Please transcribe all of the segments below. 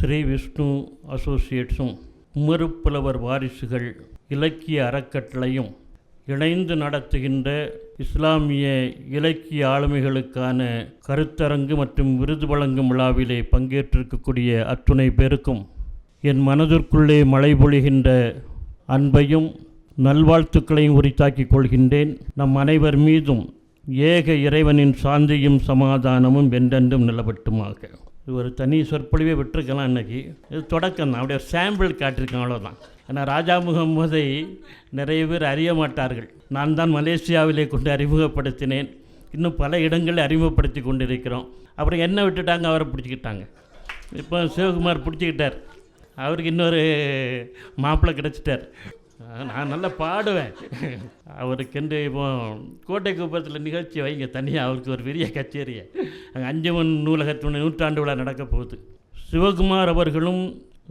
ஸ்ரீ விஷ்ணு அசோசியேட்ஸும் உமறுப்புலவர் வாரிசுகள் இலக்கிய அறக்கட்டளையும் இணைந்து நடத்துகின்ற இஸ்லாமிய இலக்கிய ஆளுமைகளுக்கான கருத்தரங்கு மற்றும் விருது வழங்கும் விழாவிலே பங்கேற்றிருக்கக்கூடிய அத்துணை பேருக்கும் என் மனதிற்குள்ளே மழை பொழிகின்ற அன்பையும் நல்வாழ்த்துக்களையும் உரித்தாக்கிக் கொள்கின்றேன். நம் அனைவர் மீதும் ஏக இறைவனின் சாந்தியும் சமாதானமும் என்றென்றும் நிலவட்டுமாக. இது ஒரு தனி சொற்பொழிவை விட்டுருக்கலாம். இன்றைக்கி இது தொடக்கம் தான், அப்படியே சாம்பிள் காட்டியிருக்கேன், அவ்வளோதான். ஆனால் ராஜா முகம்மதை நிறைய பேர் அறிய மாட்டார்கள். நான் தான் மலேசியாவிலே கொண்டு அறிமுகப்படுத்தினேன். இன்னும் பல இடங்களில் அறிமுகப்படுத்தி கொண்டிருக்கிறோம். அப்புறம் என்ன விட்டுட்டாங்க, அவரை பிடிச்சிக்கிட்டாங்க. இப்போ சிவகுமார் பிடிச்சிக்கிட்டார், அவருக்கு இன்னொரு மாப்பிள்ளை கிடச்சிட்டார். நான் நல்லா பாடுவேன். அவருக்கென்று இப்போ கோட்டை குப்பத்தில் நிகழ்ச்சி வைங்க தனியாக, அவருக்கு ஒரு பெரிய கச்சேரியை. அங்கே அஞ்சமன் நூலகத்தினுடைய 100ஆண்டு விழா நடக்க போகுது. சிவகுமார் அவர்களும்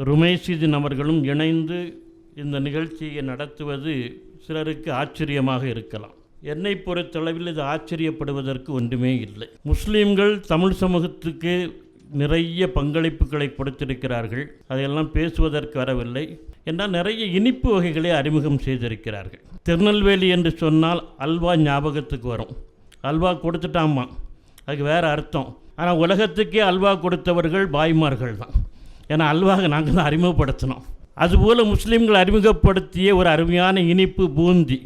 ருமேஷிதன் அவர்களும் இணைந்து இந்த நிகழ்ச்சியை நடத்துவது சிலருக்கு ஆச்சரியமாக இருக்கலாம். என்னை பொறுத்தளவில் இது ஆச்சரியப்படுவதற்கு ஒன்றுமே இல்லை. முஸ்லீம்கள் தமிழ் சமூகத்துக்கு நிறைய பங்களிப்புகளை கொடுத்திருக்கிறார்கள். அதையெல்லாம் பேசுவதற்கு வரவில்லை. என்றால் நிறைய இனிப்பு வகைகளை அறிமுகம் செய்திருக்கிறார்கள். திருநெல்வேலி என்று சொன்னால் அல்வா ஞாபகத்துக்கு வரும். அல்வா கொடுத்துட்டாமா, அதுக்கு வேறு அர்த்தம். ஆனால் உலகத்துக்கே அல்வா கொடுத்தவர்கள் பாய்மார்கள் தான். ஏன்னா அல்வாவை நாங்கள் தான் அறிமுகப்படுத்தினோம். அதுபோல் முஸ்லீம்கள் அறிமுகப்படுத்திய ஒரு அருமையான இனிப்பு பூந்தி.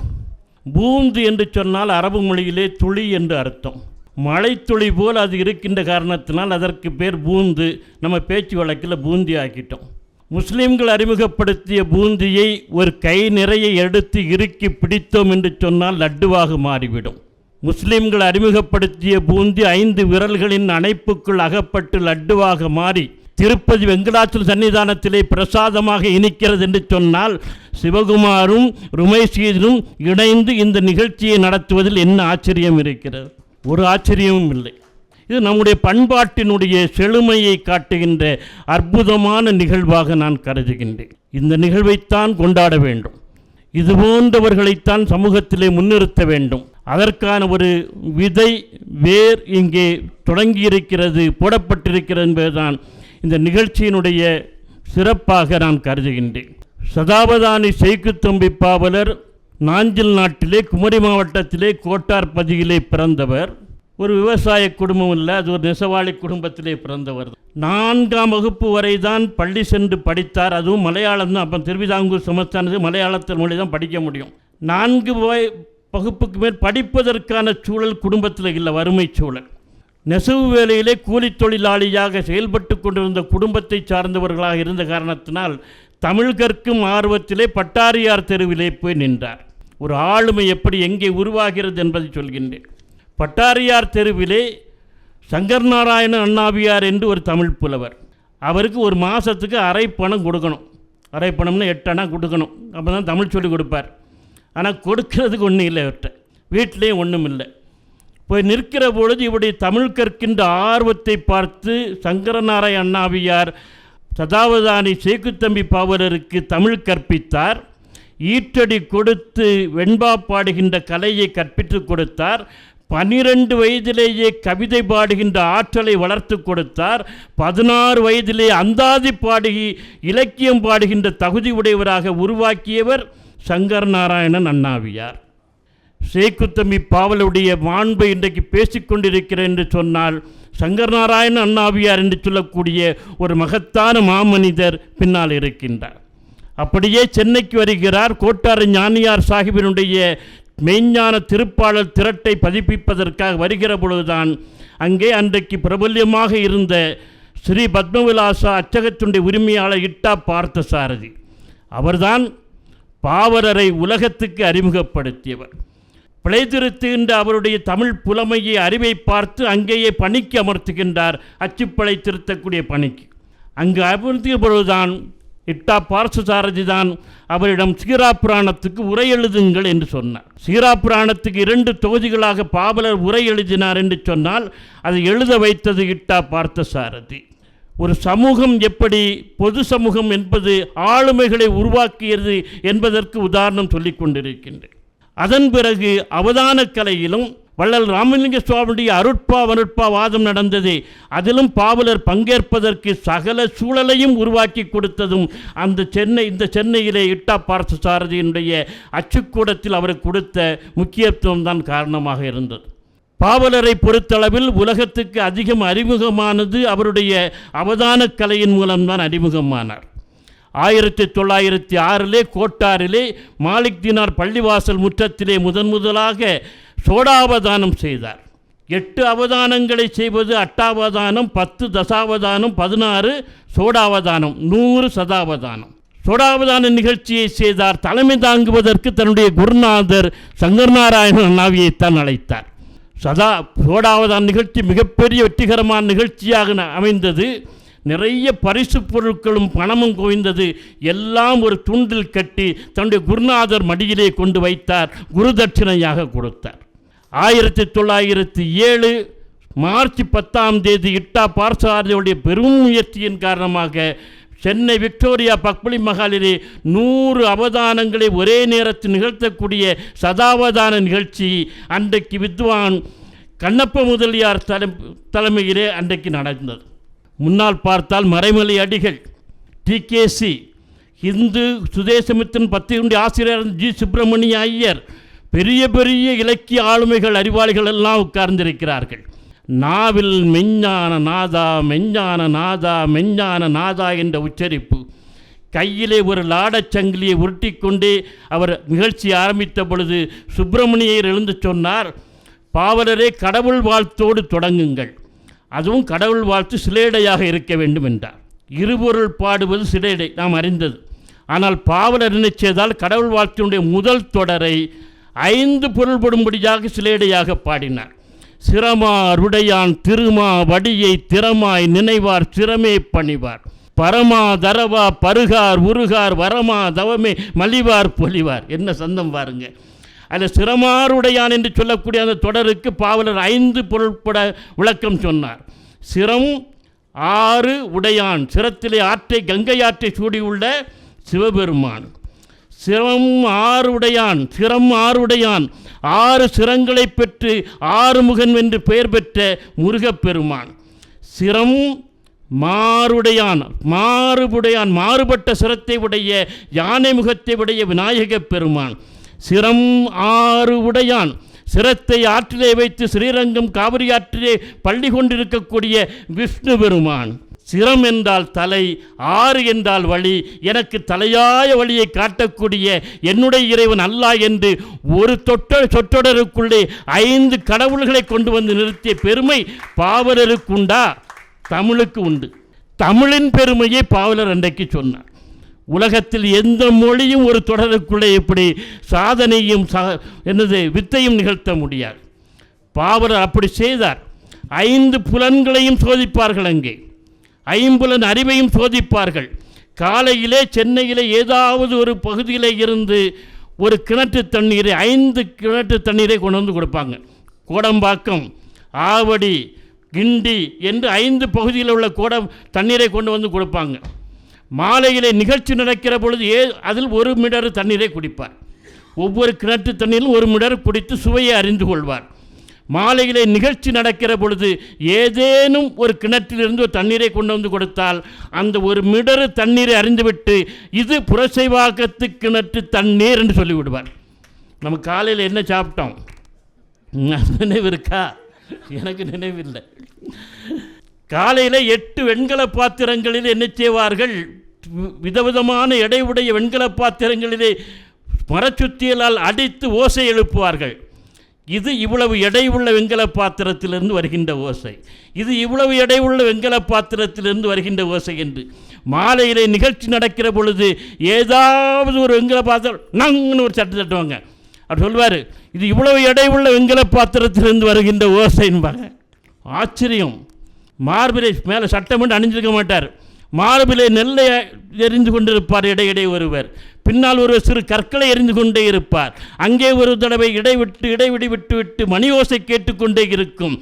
பூந்தி என்று சொன்னால் அரபு மொழியிலே துளி என்று அர்த்தம். மழை துளி போல் அது இருக்கின்ற காரணத்தினால் அதற்கு பேர் பூந்து. நம்ம பேச்சு வழக்கில் பூந்தி ஆக்கிட்டோம். முஸ்லீம்கள் அறிமுகப்படுத்திய பூந்தியை ஒரு கை நிறைய எடுத்து இறுக்கி பிடித்தோம் என்று சொன்னால் லட்டுவாக மாறிவிடும். முஸ்லீம்கள் அறிமுகப்படுத்திய பூந்தி 5 விரல்களின் அணைப்புக்குள் அகப்பட்டு லட்டுவாக மாறி திருப்பதி வெங்கடாச்சல சன்னிதானத்திலே பிரசாதமாக இனிக்கிறது என்று சொன்னால் சிவகுமாரும் ருமேஷிதனும் இணைந்து இந்த நிகழ்ச்சியை நடத்துவதில் என்ன ஆச்சரியம் இருக்கிறது? ஒரு ஆச்சரியமும் இல்லை. இது நம்முடைய பண்பாட்டினுடைய செழுமையை காட்டுகின்ற அற்புதமான நிகழ்வாக நான் கருதுகின்றேன். இந்த நிகழ்வைத்தான் கொண்டாட வேண்டும். இது போன்றவர்களைத்தான் சமூகத்திலே முன்னிறுத்த வேண்டும். அதற்கான ஒரு விதை வேர் இங்கே தொடங்கியிருக்கிறது, போடப்பட்டிருக்கிறது என்பதுதான் இந்த நிகழ்ச்சியினுடைய சிறப்பாக நான் கருதுகின்றேன். சதாவதானி செய்குத்தம்பி பாவலர் நாஞ்சில் நாட்டிலே குமரி மாவட்டத்திலே கோட்டார்பதியிலே பிறந்தவர். ஒரு விவசாய குடும்பம் இல்லை, அது ஒரு நெசவாளி குடும்பத்திலே பிறந்தவர். 4ஆம் வகுப்பு வரை தான் பள்ளி சென்று படித்தார். அதுவும் மலையாளம் தான். அப்போ திருவிதாங்கூர் சமஸ்தானது மலையாளத்தில் மொழி தான் படிக்க முடியும். 4 வகுப்புக்கு மேல் படிப்பதற்கான சூழல் குடும்பத்தில் இல்லை, வறுமை சூழல். நெசவு வேலையிலே கூலி தொழிலாளியாக செயல்பட்டு கொண்டிருந்த குடும்பத்தை சார்ந்தவர்களாக இருந்த காரணத்தினால் தமிழ் கற்கும் ஆர்வத்திலே பட்டாரியார் தெருவிலே போய் நின்றார். ஒரு ஆளுமை எப்படி எங்கே உருவாகிறது என்பதை சொல்கின்றேன். பட்டாரியார் தெருவிலே சங்கர் நாராயண அண்ணாவியார் என்று ஒரு தமிழ் புலவர். அவருக்கு ஒரு மாதத்துக்கு அரை பணம் கொடுக்கணும். அரை பணம்னா 8 அணா கொடுக்கணும். அப்போ தான் தமிழ் சொல்லி கொடுப்பார். ஆனால் கொடுக்கறதுக்கு ஒன்றும் இல்லை, அவர்கிட்ட வீட்டிலையும் ஒன்றும் இல்லை. போய் நிற்கிற பொழுது இவருடைய தமிழ் கற்கின்ற ஆர்வத்தை பார்த்து சங்கரநாராயண அண்ணாவியார் சதாவதானி செய்குத்தம்பி பாவலருக்கு தமிழ் கற்பித்தார். ஈற்றடி கொடுத்து வெண்பா பாடுகின்ற கலையை கற்பித்து கொடுத்தார். 12 வயதிலேயே கவிதை பாடுகின்ற ஆற்றலை வளர்த்து கொடுத்தார். 16 வயதிலே அந்தாதி பாடி இலக்கியம் பாடுகின்ற தகுதி உடையவராக உருவாக்கியவர் சங்கர் நாராயணன் அண்ணாவியார். செய்குத்தம்பி பாவலுடைய மாண்பை இன்றைக்கு பேசிக்கொண்டிருக்கிறேன் என்று சொன்னால் சங்கர் நாராயண அண்ணாவியார் என்று சொல்லக்கூடிய ஒரு மகத்தான மாமனிதர் பின்னால் இருக்கின்றார். அப்படியே சென்னைக்கு வருகிறார். கோட்டாறு ஞானியார் சாஹிபினுடைய மெய்ஞான திருப்பாளர் திரட்டை பதிப்பிப்பதற்காக வருகிற பொழுதுதான் அங்கே அன்றைக்கு பிரபல்யமாக இருந்த ஸ்ரீ பத்மவிலாசா அச்சகத்தினுடைய உரிமையாளர் இட்டா பார்த்தசாரதி அவர்தான் பாவலரை உலகத்துக்கு அறிமுகப்படுத்தியவர். பிழைத்திருத்துகின்ற அவருடைய தமிழ் புலமையை அறிவை பார்த்து அங்கேயே பணிக்கு அமர்த்துகின்றார். அச்சுப்படை திருத்தக்கூடிய பணிக்கு அங்கு அமர்த்திய பொழுதுதான் இட்டா பார்த்தசாரதி தான் அவரிடம் சீரா புராணத்துக்கு உரை எழுதுங்கள் என்று சொன்னார். சீரா புராணத்துக்கு 2 தொகுதிகளாக பாவலர் உரை எழுதினார் என்று சொன்னால் அதை எழுத வைத்தது இட்டா பார்த்தசாரதி. ஒரு சமூகம் எப்படி பொது சமூகம் என்பது ஆளுமைகளை உருவாக்கியது என்பதற்கு உதாரணம் சொல்லிக் கொண்டிருக்கின்றேன். அதன் பிறகு அவதான கலையிலும் வள்ளல் ராமலிங்க சுவாமியுடைய அருட்பா வாதம் நடந்தது. அதிலும் பாவலர் பங்கேற்பதற்கு சகல சூழலையும் உருவாக்கி கொடுத்ததும் இந்த சென்னையிலே இட்டா பார்த்தசாரதியினுடைய அச்சுக்கூடத்தில் அவர் கொடுத்த முக்கியத்துவம் தான் காரணமாக இருந்தது. பாவலரை பொறுத்தளவில் உலகத்துக்கு அதிகம் அறிமுகமானது அவருடைய அவதான கலையின் மூலம்தான் அறிமுகமானார். 1906 கோட்டாரிலே மாலிக் தினார் பள்ளிவாசல் முற்றத்திலே முதலாக சோடாவதானம் செய்தார். 8 அவதானங்களை செய்வது அட்டாவதானம், 10 தசாவதானம், 16 சோடாவதானம், 100 சதாவதானம். சோடாவதான நிகழ்ச்சியை செய்தார். தலைமை தாங்குவதற்கு தன்னுடைய குருநாதர் சங்கர் நாராயண அண்ணாவியைத்தான் அழைத்தார். சோடாவதான நிகழ்ச்சி மிகப்பெரிய வெற்றிகரமான நிகழ்ச்சியாக அமைந்தது. நிறைய பரிசு பொருட்களும் பணமும் குவிந்தது. எல்லாம் ஒரு துண்டில் கட்டி தன்னுடைய குருநாதர் மடியிலே கொண்டு வைத்தார். குரு தட்சிணையாக கொடுத்தார். 1907 மார்ச் 10 இட்டா பார்த்தசாரதியுடைய பெரும் முயற்சியின் காரணமாக சென்னை விக்டோரியா பக்பளி மகாலிலே 100 அவதானங்களை ஒரே நேரத்தில் நிகழ்த்தக்கூடிய சதாவதான நிகழ்ச்சி அன்றைக்கு வித்வான் கண்ணப்ப முதலியார் தலைமையிலே அன்றைக்கு நடந்தது. முன்னால் பார்த்தால் மறைமலை அடிகள், டிகேசி, இந்து சுதேசமித்திரன் பத்திரிகை ஆசிரியர் ஜி சுப்பிரமணிய ஐயர், பெரிய பெரிய இலக்கிய ஆளுமைகள் அறிவாளிகள் எல்லாம் உட்கார்ந்திருக்கிறார்கள். நாவில் மெஞ்ஞான நாதா மெஞ்ஞான நாதா மெஞ்ஞான நாதா என்ற உச்சரிப்பு. கையிலே ஒரு லாடச்சங்கிலியை உருட்டி கொண்டே அவர் நிகழ்ச்சி ஆரம்பித்த பொழுது சுப்பிரமணியர் எழுந்து சொன்னார், பாவலரே கடவுள் வாழ்த்தோடு தொடங்குங்கள், அதுவும் கடவுள் வாழ்த்து சிலேடையாக இருக்க வேண்டும் என்றார். இருபொருள் பாடுவது சிலேடை நாம் அறிந்தது. ஆனால் பாவலர் என்ன செய்தால் கடவுள் வாழ்த்தினுடைய முதல் தொடரை 5 பொருள்படும்படியாக சிலேடையாக பாடினார். சிரமார் உடையான் திருமா வடியை திறமாய் நினைவார் சிரமே பணிவார், பரமா தரவா பருகார் உருகார் வரமா தவமே மலிவார் பொலிவார். என்ன சந்தம் பாருங்க. அதில் சிரமாருடையான் என்று சொல்லக்கூடிய அந்த தொடருக்கு பாவலர் 5 பொருள்பட விளக்கம் சொன்னார். சிரம் 6 உடையான், சிரத்திலே ஆற்றை கங்கை ஆற்றை சூடியுள்ள சிவபெருமான். சிரம் 6 உடையான், சிரம் 6 உடையான், 6 சிரங்களை பெற்று 6 முகன் என்று பெயர் பெற்ற முருகப்பெருமான். சிரம் மாறுடையான், மாறுபுடையான், மாறுபட்ட சிரத்தை உடைய யானை முகத்தை உடைய விநாயகப் பெருமான். சிரம் 6 உடையான், சிரத்தை ஆற்றிலே வைத்து ஸ்ரீரங்கம் காவிரி ஆற்றிலே பள்ளி கொண்டிருக்கக்கூடிய விஷ்ணு பெருமான். சிரம் என்றால் தலை, 6 என்றால் வழி, எனக்கு தலையாய வழியை காட்டக்கூடிய என்னுடைய இறைவன் அல்லாஹ் என்று ஒரு சொற்றொடருக்குள்ளே 5 கடவுள்களை கொண்டு வந்து நிறுத்திய பெருமை பாவலருக்கு உண்டா? தமிழுக்கு உண்டு. தமிழின் பெருமையை பாவலர் அன்றைக்கு சொன்னார். உலகத்தில் எந்த மொழியும் ஒரு தொடருக்குள்ளே இப்படி சாதனையும் வித்தையும் நிகழ்த்த முடியாது. பாவலர் அப்படி செய்தார். 5 புலன்களையும் சோதிப்பார்கள். அங்கே 5 அறிவையும் சோதிப்பார்கள். காலையிலே சென்னையிலே ஏதாவது ஒரு பகுதியில் இருந்து ஒரு கிணற்று தண்ணீரை 5 கிணற்று தண்ணீரை கொண்டு வந்து கொடுப்பாங்க. கோடம்பாக்கம், ஆவடி, கிண்டி என்று 5 பகுதியில் உள்ள தண்ணீரை கொண்டு வந்து கொடுப்பாங்க. மாலையிலே நிகழ்ச்சி நடக்கிற பொழுது அதில் 1 மிடர் தண்ணீரை குடிப்பார். ஒவ்வொரு கிணற்று தண்ணீரிலும் 1 மிடர் குடித்து சுவையை அறிந்து கொள்வார். மாலையிலே நிகழ்ச்சி நடக்கிற பொழுது ஏதேனும் ஒரு கிணற்றிலிருந்து ஒரு தண்ணீரை கொண்டு வந்து கொடுத்தால் அந்த 1 மிடர் தண்ணீரை அறிந்துவிட்டு இது புரசைவாக்கத்து கிணற்று தண்ணீர் என்று சொல்லிவிடுவார். நம்ம காலையில் என்ன சாப்பிட்டோம் நினைவு இருக்கா? எனக்கு நினைவில்லை. காலையில் 8 வெண்கல பாத்திரங்களில் என்ன செய்வார்கள்? விதவிதமான எடையுடைய வெண்கல பாத்திரங்களிலே மரச்சுத்தியலால் அடித்து ஓசை எழுப்புவார்கள். இது இவ்வளவு எடை உள்ள வெண்கல பாத்திரத்திலிருந்து வருகின்ற ஓசை, இது இவ்வளவு எடை உள்ள வெண்கல பாத்திரத்திலிருந்து வருகின்ற ஓசை என்று. மாலையிலே நிகழ்ச்சி நடக்கிற பொழுது ஏதாவது ஒரு வெண்கல பாத்திரம் நாங்கன்னு ஒரு சட்டை தட்டுவாங்க. அவர் சொல்வார், இது இவ்வளவு எடை உள்ள வெண்கல பாத்திரத்திலிருந்து வருகின்ற ஓசை என்பாங்க. ஆச்சரியம். மார்பிலை மேலே சட்டமன்று அணிஞ்சிருக்க மாட்டார். மார்பிலை நெல்லை எரிந்து கொண்டிருப்பார் இடையிடையே ஒருவர். பின்னால் ஒரு சிறு கற்களை எரிந்து கொண்டே இருப்பார். அங்கே ஒரு தடவை இடைவெளி விட்டு மணி ஓசை கேட்டுக்கொண்டே இருக்கும்.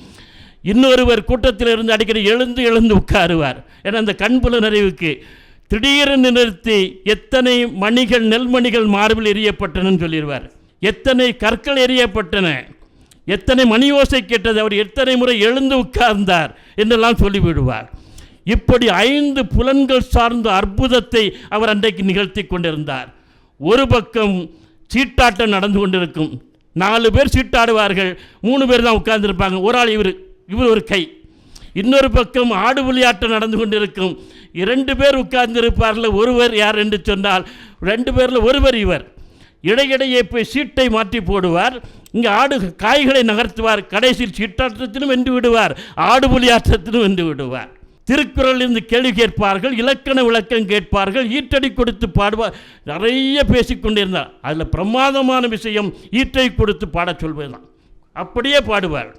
இன்னொருவர் கூட்டத்தில் இருந்து அடிக்கடி எழுந்து உட்காருவார். ஏன்னா அந்த கண்புல நிறைவுக்கு திடீரென்று நிறுத்தி எத்தனை மணிகள் நெல்மணிகள் மார்பில் எரியப்பட்டனன்னு சொல்லிடுவார். எத்தனை கற்கள் எரியப்பட்டன, எத்தனை மணி ஓசை கேட்டது, அவர் எத்தனை முறை எழுந்து உட்கார்ந்தார் என்றெல்லாம் சொல்லிவிடுவார். இப்படி 5 புலன்கள் சார்ந்த அற்புதத்தை அவர் அன்றைக்கு நிகழ்த்தி கொண்டிருந்தார். ஒரு பக்கம் சீட்டாட்டம் நடந்து கொண்டிருக்கும். 4 பேர் சீட்டாடுவார்கள், 3 பேர் தான் உட்கார்ந்துருப்பாங்க. ஒரு ஆள் இவர் ஒரு கை. இன்னொரு பக்கம் ஆடு விளையாட்டம் நடந்து கொண்டிருக்கும். 2 பேர் உட்கார்ந்திருப்பார்கள். ஒருவர் யார் என்று சொன்னால் 2 பேரில் ஒருவர் இவர். இடையிடையே போய் சீட்டை மாற்றி போடுவார். இங்கே காய்களை நகர்த்துவார். கடைசியில் சீட்டாட்டத்திலும் வென்று விடுவார், ஆடு விளையாட்டத்திலும் வென்று விடுவார். திருக்குறளிலிருந்து கேள்வி கேட்பார்கள், இலக்கண விளக்கம் கேட்பார்கள், ஈட்டடி கொடுத்து பாடுவார். நிறைய பேசிக்கொண்டிருந்தார். அதில் பிரமாதமான விஷயம் ஈட்டை கொடுத்து பாடச் சொல்வது தான். அப்படியே பாடுவார்.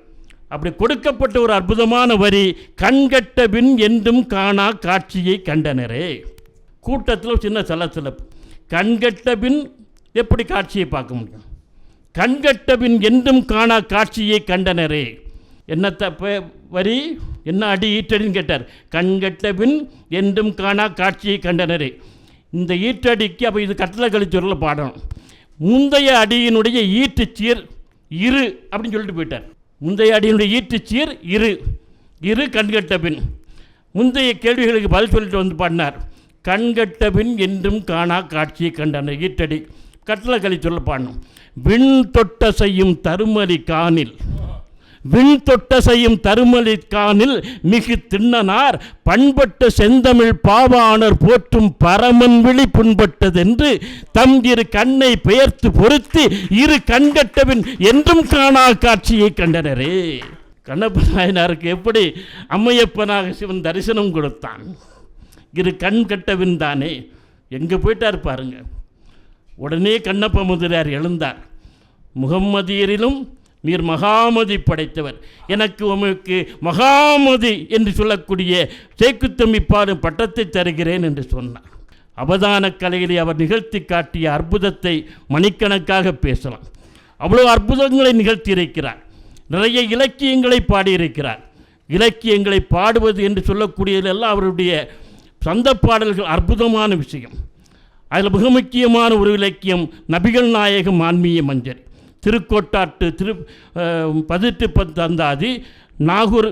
அப்படி கொடுக்கப்பட்ட ஒரு அற்புதமான வரி, கண்கட்ட பின் என்றும் காணா காட்சியை கண்டனரே. கூட்டத்தில் சின்ன சலசலப்பு. கண்கட்ட பின் எப்படி காட்சியை பார்க்க முடியும்? கண்கட்ட பின் என்றும் காணா காட்சியை கண்டனரே. என்ன வரி, என்ன அடி ஈட்டடின்னு கேட்டார். கண்கட்ட பின் என்றும் காணா காட்சியை கண்டனரே. இந்த ஈட்டடிக்கு அப்போ இது கட்டளை கழிச்சொல்ல பாடணும். முந்தைய அடியினுடைய ஈட்டுச்சீர் இரு அப்படின்னு சொல்லிட்டு போயிட்டார். முந்தைய அடியினுடைய ஈட்டுச்சீர் இரு கண்கட்ட பின். முந்தைய கேள்விகளுக்கு பதில் சொல்லிட்டு வந்து பாடினார். கண்கட்ட பின் என்றும் காணா காட்சியை கண்டனர். ஈட்டடி கட்டளை கழிச்சொல்ல பாடணும். விண் தொட்ட செய்யும் தருமலி காணில், விண் தொட்ட செய்யும் தருமலி காணில் மிகு திண்ணனார் பண்பட்ட செந்தமிழ் பாவாணர் போற்றும் பரமன் விழி புண்பட்டதென்று தம் இரு கண்ணை பெயர்த்து பொருத்தி இரு கண்கட்டவின் என்றும் காணா காட்சியை கண்டனரே. கண்ணப்ப நாயனாருக்கு எப்படி அம்மையப்பனாக சிவன் தரிசனம் கொடுத்தான். இரு கண் கட்டவின் தானே. எங்கே போயிட்டார் பாருங்க. உடனே கண்ணப்ப முதலியார் எழுந்தார். முகம்மதியரிலும் நீர் மகாமதி படைத்தவர், எனக்கு உமக்கு மகாமதி என்று சொல்லக்கூடிய சேக்குத்தமிப்பாடு பட்டத்தை தருகிறேன் என்று சொன்னார். அவதான கலையிலே அவர் நிகழ்த்தி காட்டிய அற்புதத்தை மணிக்கணக்காக பேசலாம். அவ்வளோ அற்புதங்களை நிகழ்த்தியிருக்கிறார். நிறைய இலக்கியங்களை பாடியிருக்கிறார். இலக்கியங்களை பாடுவது என்று சொல்லக்கூடியதெல்லாம் அவருடைய சொந்த பாடல்கள் அற்புதமான விஷயம். அதில் மிக முக்கியமான ஒரு இலக்கியம் நபிகள் நாயகம் ஆன்மீக மஞ்சள், திருக்கோட்டாட்டு பதிட்டு பந்தாதி, நாகூர்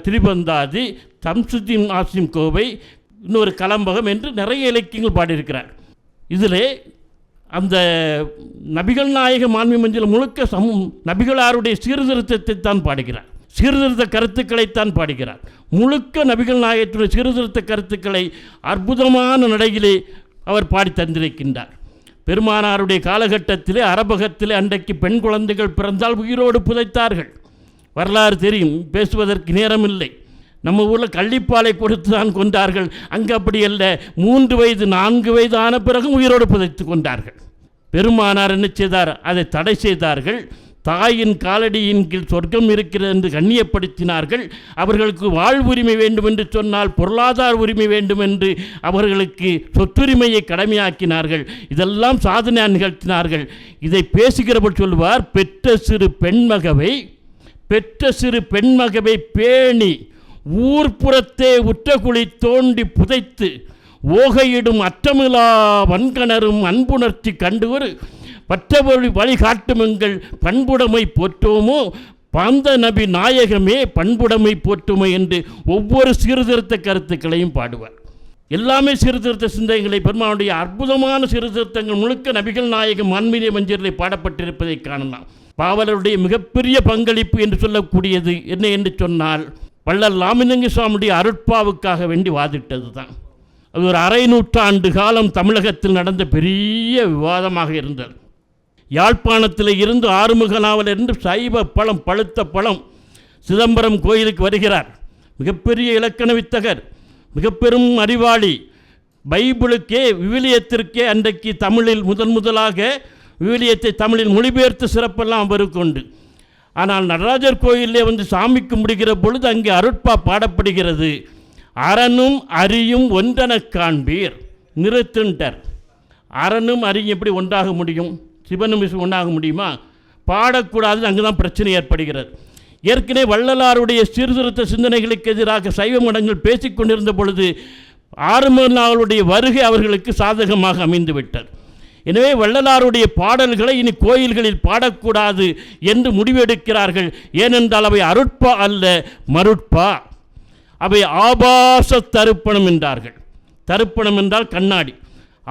திரிபந்தாதி, தம்சுதீன் ஆசிம் கோவை, இன்னொரு கலம்பகம் என்று நிறைய இலக்கியங்கள் பாடியிருக்கிறார். இதில் அந்த நபிகள் நாயகம் ஆன்மீக மஞ்சள் முழுக்க நபிகளாருடைய சீர்திருத்தத்தை தான் பாடுகிறார். சீர்திருத்த கருத்துக்களைத்தான் பாடுகிறார். முழுக்க நபிகள் நாயகத்துடைய சீர்திருத்த கருத்துக்களை அற்புதமான நடையிலே அவர் பாடி தந்திருக்கின்றார். பெருமானாருடைய காலகட்டத்திலே அரபகத்திலே அன்றைக்கு பெண் குழந்தைகள் பிறந்தால் உயிரோடு புதைத்தார்கள். வரலாறு தெரியும், பேசுவதற்கு நேரமில்லை. நம்ம ஊரில் கள்ளிப்பாலை கொடுத்து தான் கொண்டார்கள். அங்கே அப்படி அல்ல, 3 வயது 4 வயது ஆன பிறகு உயிரோடு புதைத்து கொண்டார்கள். பெருமானார் என்ன செய்தார்? அதை தடை செய்தார்கள். தாயின் காலடியின் கீழ் சொர்க்கம் இருக்கிறது என்று கண்ணியப்படுத்தினார்கள். அவர்களுக்கு வாழ்வுரிமை வேண்டும் என்று சொன்னால் பொருளாதார உரிமை வேண்டும் என்று அவர்களுக்கு சொத்துரிமையை கடமையாக்கினார்கள். இதெல்லாம் சாதனை நிகழ்த்தினார்கள். இதை பேசுகிறவர் சொல்வார், பெற்ற சிறு பெண்மகவை பேணி ஊர்ப்புறத்தே உற்றகுழி தோண்டி புதைத்து ஓகையிடும் அற்றமிலா வன்கணரும் அன்புணர்ச்சி கண்டுவரு பற்றவழி வழிகாட்டும் எங்கள் பண்புடைமை போற்றோமோ பாந்த நபி நாயகமே பண்புடைமை போற்றுமை என்று ஒவ்வொரு சீர்திருத்த கருத்துக்களையும் பாடுவார். எல்லாமே சீர்திருத்த சிந்தனைகளை, பெருமானுடைய அற்புதமான சீர்திருத்தங்கள் முழுக்க நபிகள் நாயகம் ஆன்மீக மஞ்சளில் பாடப்பட்டிருப்பதை காணலாம். பாவலருடைய மிகப்பெரிய பங்களிப்பு என்று சொல்லக்கூடியது என்ன என்று சொன்னால், வள்ளல் ராமலிங்க சுவாமியுடைய அருட்பாவுக்காக வேண்டி வாதிட்டது தான். அது ஒரு 1/2 நூற்றாண்டு காலம் தமிழகத்தில் நடந்த பெரிய விவாதமாக இருந்தது. யாழ்ப்பாணத்தில் இருந்து ஆறுமுக நாவலிருந்து சைவ பழம், பழுத்த பழம் சிதம்பரம் கோயிலுக்கு வருகிறார். மிகப்பெரிய இலக்கண வித்தகர், மிக பெரும் அறிவாளி. பைபிளுக்கே விவிலியத்திற்கே அன்றைக்கு தமிழில் முதலாக விவிலியத்தை தமிழில் மொழிபெயர்த்து சிறப்பெல்லாம் அவருக்கு உண்டு. ஆனால் நடராஜர் கோயிலே வந்து சாமி கும்பிடுகிற பொழுது அங்கே அருட்பா பாடப்படுகிறது. அரணும் அரியும் ஒன்றென காண்பீர் நிறுத்துண்டர். அரணும் அரியும் எப்படி ஒன்றாக முடியும்? சிவனும் விஷ்ணு ஒன்றாக முடியுமா? பாடக்கூடாதுன்னு அங்கே தான் பிரச்சனை ஏற்படுகிறது. ஏற்கனவே வள்ளலாருடைய சீர்திருத்த சிந்தனைகளுக்கு எதிராக சைவ மடங்கள் பேசிக்கொண்டிருந்த பொழுது ஆறுமுகநாவலுடைய வருகை அவர்களுக்கு சாதகமாக அமைந்து விட்டது. எனவே வள்ளலாருடைய பாடல்களை இனி கோயில்களில் பாடக்கூடாது என்று முடிவெடுக்கிறார்கள். ஏனென்றால் அவை அருட்பா அல்ல, மருட்பா. அவை ஆபாச தருப்பணம் என்றார்கள். தருப்பணம் என்றால் கண்ணாடி.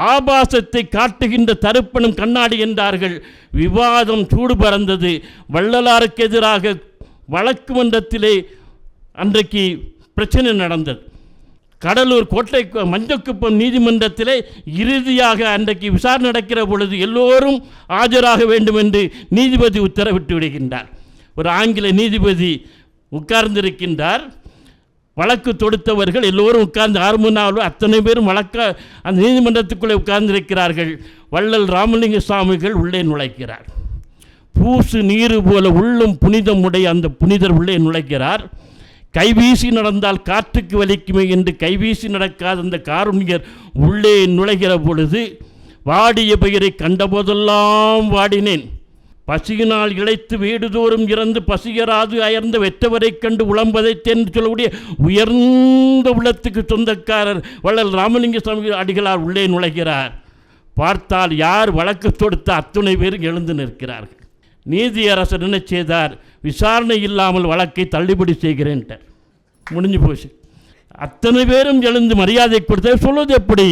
ஆபாசத்தை காட்டுகின்ற தருப்பணம் கண்ணாடி என்றார்கள். விவாதம் சூடு பறந்தது. வள்ளலாருக்கு எதிராக வழக்கு மன்றத்திலே அன்றைக்கு பிரச்சனை நடந்தது. கடலூர் கோட்டை மஞ்சக்குப்பம் நீதிமன்றத்திலே இறுதியாக அன்றைக்கு விசாரணை நடக்கிற பொழுது எல்லோரும் ஆஜராக வேண்டும் என்று நீதிபதி உத்தரவிட்டு விடுகின்றார். ஒரு ஆங்கில நீதிபதி உட்கார்ந்திருக்கின்றார். வழக்கு தொடுத்தவர்கள் எல்லோரும் உட்கார்ந்து 6 மணி நேரம் அத்தனை பேரும் அந்த நீதிமன்றத்துக்குள்ளே உட்கார்ந்திருக்கிறார்கள். வள்ளல் ராமலிங்க சுவாமிகள் உள்ளே நுழைக்கிறார். பூசு நீரு போல உள்ளும் புனிதம் உடைய அந்த புனிதர் உள்ளே நுழைக்கிறார். கைவீசி நடந்தால் காற்றுக்கு வலிக்குமே என்று கைவீசி நடக்காத அந்த காருண்யர் உள்ளே நுழைகிற பொழுது, வாடிய பெயரை கண்டபோதெல்லாம் வாடினேன், பசியினால் இழைத்து வீடுதோறும் இறந்து பசியராது அயர்ந்த வெற்றவரை கண்டு உளம்பதைத்தேன் சொல்லக்கூடிய உயர்ந்த உள்ளத்துக்கு சொந்தக்காரர் வள்ளல் ராமலிங்க சுவாமி அடிகளார் உள்ளே நுழைகிறார். பார்த்தால் யார் வழக்கு தொடுத்த அத்துணை பேர் எழுந்து நிற்கிறார்கள். நீதியரசர் என்ன செய்தார்? விசாரணை இல்லாமல் வழக்கை தள்ளுபடி செய்கிறேன்ட்டார். முடிஞ்சு போச்சு. அத்தனை பேரும் எழுந்து மரியாதை கொடுத்த சொல்வது எப்படி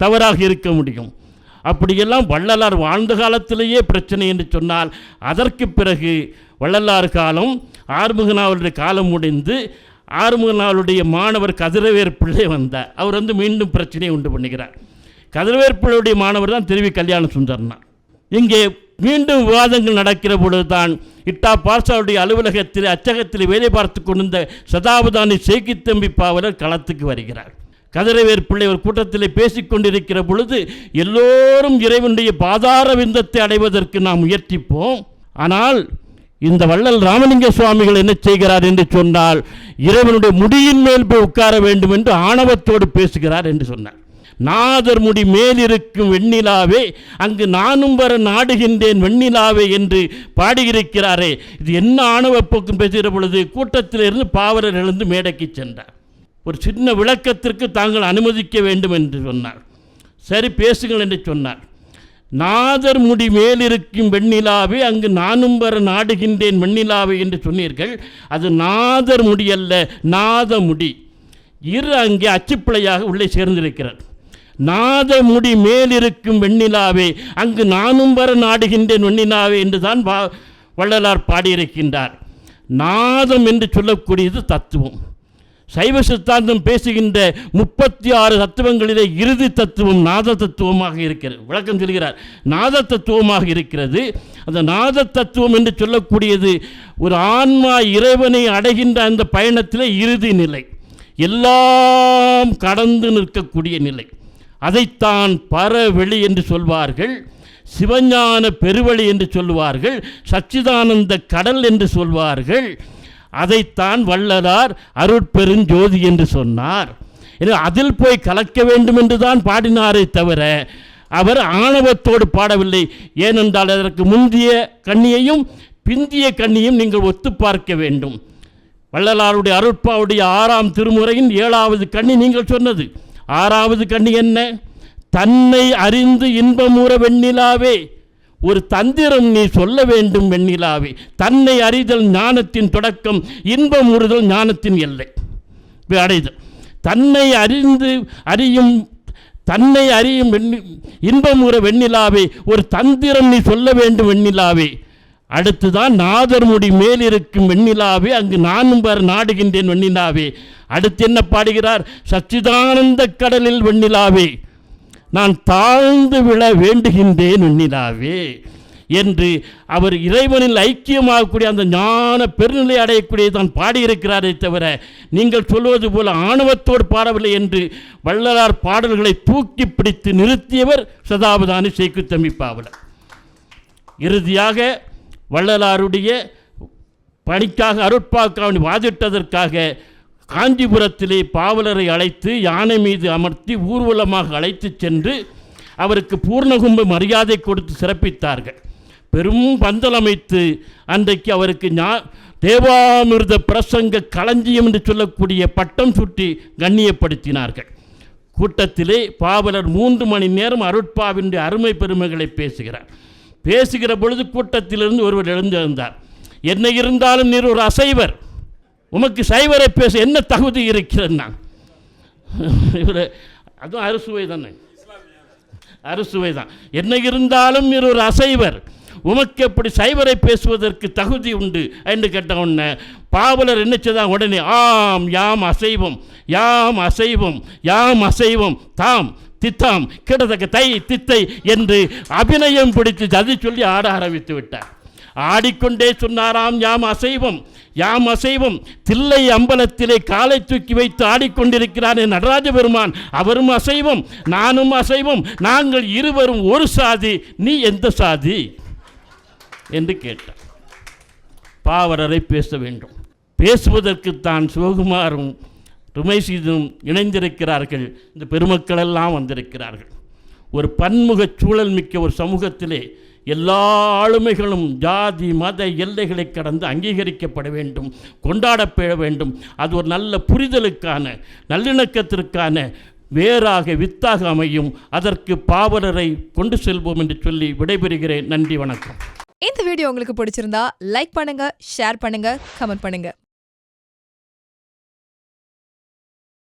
தவறாக இருக்க முடியும்? அப்படியெல்லாம் வள்ளலார் வாழ்ந்த காலத்திலேயே பிரச்சனை என்று சொன்னால், அதற்கு பிறகு வள்ளலார் காலம், ஆறுமுகனாருடைய காலம் முடிந்து ஆறுமுகனாருடைய மாணவர் கதிரவேர் பிள்ளை வந்தார். அவர் மீண்டும் பிரச்சனையை உண்டு பண்ணுகிறார். கதிரவேர் பிள்ளையுடைய மாணவர் தான் திருவி கல்யாண சுந்தரனா. இங்கே மீண்டும் விவாதங்கள் நடக்கிற பொழுது தான் இட்டா பாசாவுடைய அலுவலகத்தில் அச்சகத்தில் வேலை பார்த்து கொண்டிருந்த சதாவதானி சேக்கித்தம்பி பாவலர் களத்துக்கு வருகிறார். கதிரவேர் பிள்ளை ஒரு கூட்டத்தில் பேசிக்கொண்டிருக்கிற பொழுது, எல்லோரும் இறைவனுடைய பாதார விந்தத்தை அடைவதற்கு நாம் முயற்சிப்போம். ஆனால் இந்த வள்ளல் ராமலிங்க சுவாமிகள் என்ன செய்கிறார் என்று சொன்னால், இறைவனுடைய முடியின் மேல் போய் உட்கார வேண்டும் என்று ஆணவத்தோடு பேசுகிறார் என்று சொன்னார். நாதர் முடி மேலிருக்கும் வெண்ணிலாவே அங்கு நானும் வர நாடுகின்றேன் வெண்ணிலாவே என்று பாடியிருக்கிறாரே, இது என்ன ஆணவ போக்கும் பேசுகிற பொழுது கூட்டத்திலிருந்து பாவலர் எழுந்து மேடைக்கு சென்றார். ஒரு சின்ன விளக்கத்திற்கு தாங்கள் அனுமதிக்க வேண்டும் என்று சொன்னார். சரி பேசுங்கள் என்று சொன்னார். நாதர் முடி மேலிருக்கும் வெண்ணிலாவே அங்கு நானும் வர நாடுகின்றேன் வெண்ணிலாவே என்று சொன்னீர்கள். அது நாதர் முடி அல்ல, நாத முடி. அங்கே அச்சுப்பிழையாக உள்ளே சேர்ந்திருக்கிறார். நாத முடி மேலிருக்கும் வெண்ணிலாவே அங்கு நானும் வர நாடுகின்றேன் வெண்ணிலாவே என்று தான் வள்ளலார் பாடியிருக்கின்றார். நாதம் என்று சொல்லக்கூடியது தத்துவம். சைவ சித்தாந்தம் பேசுகின்ற 36 தத்துவங்களிலே இறுதி தத்துவம் நாத தத்துவமாக இருக்கிறது. விளக்கம் சொல்கிறார், நாத தத்துவமாக இருக்கிறது. அந்த நாத தத்துவம் என்று சொல்லக்கூடியது ஒரு ஆன்மா இறைவனை அடைகின்ற அந்த பயணத்திலே இறுதி நிலை, எல்லாம் கடந்து நிற்கக்கூடிய நிலை. அதைத்தான் பரவெளி என்று சொல்வார்கள், சிவஞான பெருவழி என்று சொல்வார்கள், சச்சிதானந்த கடல் என்று சொல்வார்கள். அதைத்தான் வள்ளலார் அருட்பெருஞ்சோதி என்று சொன்னார். அதில் போய் கலக்க வேண்டும் என்று தான் பாடினாரே தவிர அவர் ஆணவத்தோடு பாடவில்லை. ஏனென்றால் அதற்கு முந்திய கண்ணியையும் பிந்திய கண்ணியும் நீங்கள் ஒத்து பார்க்க வேண்டும். வள்ளலாருடைய அருட்பாவுடைய 6ஆம் திருமுறையின் 7வது கண்ணி நீங்கள் சொன்னது. 6வது கண்ணி என்ன? தன்னை அறிந்து இன்பமுற வெண்ணிலாவே, ஒரு தந்திரம் நீ சொல்ல வேண்டும் வெண்ணிலாவே. தன்னை அறிதல் ஞானத்தின் தொடக்கம், இன்பம் உறுதல் ஞானத்தின் எல்லை அடைதல். தன்னை அறியும் இன்பமுற வெண்ணிலாவே, ஒரு தந்திரம் நீ சொல்ல வேண்டும் வெண்ணிலாவே. அடுத்துதான் நாதர் முடி மேலிருக்கும் வெண்ணிலாவே அங்கு நானும் வர நாடுகின்றேன் வெண்ணிலாவே. அடுத்து என்ன பாடுகிறார்? சச்சிதானந்த கடலில் வெண்ணிலாவே நான் தாழ்ந்து விழ வேண்டுகின்றேன் வெண்ணிலாவே என்று அவர் இறைவனில் ஐக்கியமாகக்கூடிய அந்த ஞான பெருநிலை அடையக்கூடிய தான் பாடியிருக்கிறாரே தவிர நீங்கள் சொல்வது போல ஆணவத்தோடு பாடவில்லை என்று வள்ளலார் பாடல்களை தூக்கி பிடித்து நிறுத்தியவர் சதாவதானி சேக்குத்தம்பி பாவலர். இறுதியாக வள்ளலாருடைய பணிக்காக அருட்பாக்காக வாதிட்டதற்காக காஞ்சிபுரத்திலே பாவலரை அழைத்து யானை மீது அமர்த்தி ஊர்வலமாக அழைத்து சென்று அவருக்கு பூர்ணகும்ப மரியாதை கொடுத்து சிறப்பித்தார்கள். பெரும் பந்தல் அமைத்து அன்றைக்கு அவருக்கு தேவாமிர்த பிரசங்க களஞ்சியம் என்று சொல்லக்கூடிய பட்டம் சுட்டி கண்ணியப்படுத்தினார்கள். கூட்டத்திலே பாவலர் 3 மணி நேரம் அருட்பாவின் அருமை பெருமைகளை பேசுகிறார். பேசுகிற பொழுது கூட்டத்திலிருந்து ஒருவர் எழுந்திருந்தார். என்ன இருந்தாலும் நீர் ஒரு அசைவர், உமக்கு சைவரை பேச என்ன தகுதி இருக்கிறது? நான் இவர் அதுவும் அறுசுவை தானே, அறுசுவை தான். என்ன இருந்தாலும் நீர் ஒரு அசைவர், உமக்கு எப்படி சைவரை பேசுவதற்கு தகுதி உண்டு என்று கேட்ட உடனே பாவலர் என்ன செய்தால் உடனே ஆம் யாம் அசைவம், யாம் அசைவம், யாம் அசைவம், தாம் தித்தாம் கிடத்தக்க தை தித்தை என்று அபிநயம் பிடித்து அதை சொல்லி ஆட ஆரம்பித்து விட்டார். ஆடிக்கொண்டே சொன்னாராம் யாம் அசைவம், யாம் அசைவம். தில்லை அம்பலத்திலே காலை தூக்கி வைத்து ஆடிக்கொண்டிருக்கிறார் நடராஜ பெருமான், அவரும் அசைவம் நானும் அசைவம், நாங்கள் இருவரும் ஒரு சாதி, நீ எந்த சாதி என்று கேட்டார். பாவலரை பேச வேண்டும். பேசுவதற்கு தான் சிவகுமாரும் ருமைசீதும் இணைந்திருக்கிறார்கள். இந்த பெருமக்களெல்லாம் வந்திருக்கிறார்கள். ஒரு பன்முக சூழல் மிக்க ஒரு சமூகத்திலே எல்லா ஆளுமைகளும் ஜாதி மத எல்லைகளை கடந்து அங்கீகரிக்கப்பட வேண்டும், கொண்டாடப்பட வேண்டும். அது ஒரு நல்ல புரிதலுக்கான நல்லிணக்கத்திற்கான வேறாக வித்தாக அமையும். அதற்கு பாவலரை கொண்டு செல்வோம் என்று சொல்லி விடைபெறுகிறேன். நன்றி, வணக்கம். இந்த வீடியோ உங்களுக்கு பிடிச்சிருந்தா லைக் பண்ணுங்க, ஷேர் பண்ணுங்க, கமெண்ட் பண்ணுங்க.